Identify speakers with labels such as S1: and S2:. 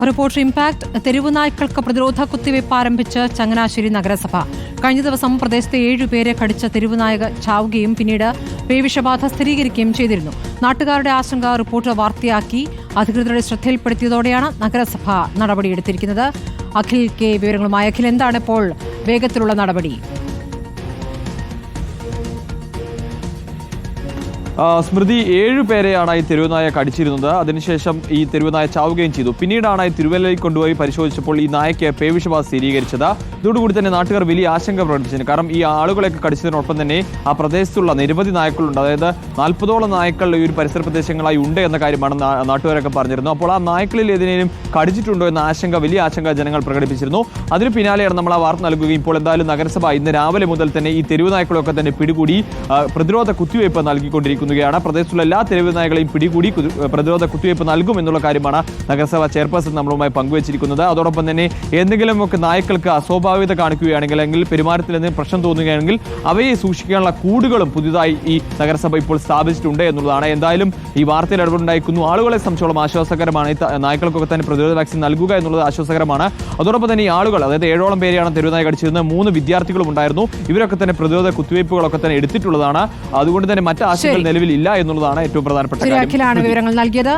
S1: Reporter impact. തെരുവു നായ്ക്കൾക്ക് പ്രതിരോധ കുത്തിവയ്പ് ആരംഭിച്ച് ചങ്ങനാശ്ശേരി നഗരസഭ. കഴിഞ്ഞ ദിവസം പ്രദേശത്തെ 7 പേരെ കടിച്ച തെരുവുനായക ചാവുകയും പിന്നീട് പേവിഷബാധ സ്ഥിരീകരിക്കുകയും ചെയ്തിരുന്നു. നാട്ടുകാരുടെ ആശങ്ക റിപ്പോർട്ടർ വാർത്തയാക്കി അധികൃതരുടെ ശ്രദ്ധയിൽപ്പെടുത്തിയതോടെയാണ് നഗരസഭ നടപടിയെടുത്തിരിക്കുന്നത്. അഖിൽ കെ വിവരങ്ങളുമായി. അഖിൽ, എന്താണ് ഇപ്പോൾ വേഗത്തിലുള്ള നടപടി?
S2: സ്മൃതി, 7 പേരെയാണ് ഈ തെരുവുനായ കടിച്ചിരുന്നത്. അതിനുശേഷം ഈ തെരുവുനായ ചാവുകയും ചെയ്തു. പിന്നീടാണ് ഈ തിരുവല്ലയിൽ കൊണ്ടുപോയി പരിശോധിച്ചപ്പോൾ ഈ നായയ്ക്ക് പേവിഷബാധ സ്ഥിരീകരിച്ചത്. ഇതോടുകൂടി തന്നെ നാട്ടുകാർ വലിയ ആശങ്ക പ്രകടിപ്പിച്ചു. കാരണം ഈ ആളുകളെയൊക്കെ കടിച്ചതിനൊപ്പം തന്നെ ആ പ്രദേശത്തുള്ള നിരവധി നായ്ക്കളുണ്ട്. അതായത് 40ഓളം നായ്ക്കൾ ഈ ഒരു പരിസര പ്രദേശങ്ങളായി ഉണ്ട് എന്ന കാര്യമാണ് നാട്ടുകാരൊക്കെ പറഞ്ഞിരുന്നു. അപ്പോൾ ആ നായ്ക്കളിൽ ഏതിനേലും കടിച്ചിട്ടുണ്ടോ എന്ന വലിയ ആശങ്ക ജനങ്ങൾ പ്രകടിപ്പിച്ചിരുന്നു. അതിന് പിന്നാലെയാണ് നമ്മൾ ആ വാർത്ത നൽകുകയും ഇപ്പോൾ എന്തായാലും നഗരസഭ ഇന്ന് രാവിലെ മുതൽ തന്നെ ഈ തെരുവുനായ്ക്കളൊക്കെ തന്നെ പിടികൂടി പ്രതിരോധ കുത്തിവയ്പ് നൽകിക്കൊണ്ടിരിക്കുന്നു. പ്രദേശത്തുള്ള എല്ലാ തെരുവ് നായകളെയും പിടികൂടി പ്രതിരോധ കുത്തിവയ്പ് നൽകും എന്നുള്ള കാര്യമാണ് നഗരസഭ ചെയർപേഴ്സൺ നമ്മളുമായി പങ്കുവച്ചിരിക്കുന്നത്. അതോടൊപ്പം തന്നെ എന്തെങ്കിലുമൊക്കെ നായ്ക്കൾക്ക് അസ്വാഭാവികത കാണിക്കുകയാണെങ്കിൽ അല്ലെങ്കിൽ പെരുമാറ്റത്തിൽ എന്തെങ്കിലും പ്രശ്നം തോന്നുകയാണെങ്കിൽ അവയെ സൂക്ഷിക്കാനുള്ള കൂടുകളും പുതിയതായി ഈ നഗരസഭ ഇപ്പോൾ സ്ഥാപിച്ചിട്ടുണ്ട് എന്നുള്ളതാണ്. എന്തായാലും ഈ വാർത്തയിൽ ഇടപെടുണ്ടായിരിക്കുന്നു. ആളുകളെ സംബന്ധിച്ചോളം ആശ്വാസകരമാണ്. നായ്ക്കൾക്കൊക്കെ തന്നെ പ്രതിരോധ വാക്സിൻ നൽകുക എന്നുള്ളത് ആശ്വാസകരമാണ്. അതോടൊപ്പം തന്നെ ഈ ആളുകൾ, അതായത് 7ഓളം പേരെയാണ് തെരുവുനായ കടിച്ചിരുന്നത്. 3 വിദ്യാർത്ഥികളും ഉണ്ടായിരുന്നു. ഇവരൊക്കെ തന്നെ പ്രതിരോധ കുത്തിവയ്പ്പുകളൊക്കെ തന്നെ എടുത്തിട്ടുള്ളതാണ്. അതുകൊണ്ട് തന്നെ മറ്റ് ആശങ്കകൾ നിലവിൽ ഇല്ല എന്നുള്ളതാണ് ഏറ്റവും പ്രധാനപ്പെട്ട കാര്യം.
S1: വിവരങ്ങൾ നൽകിയത്.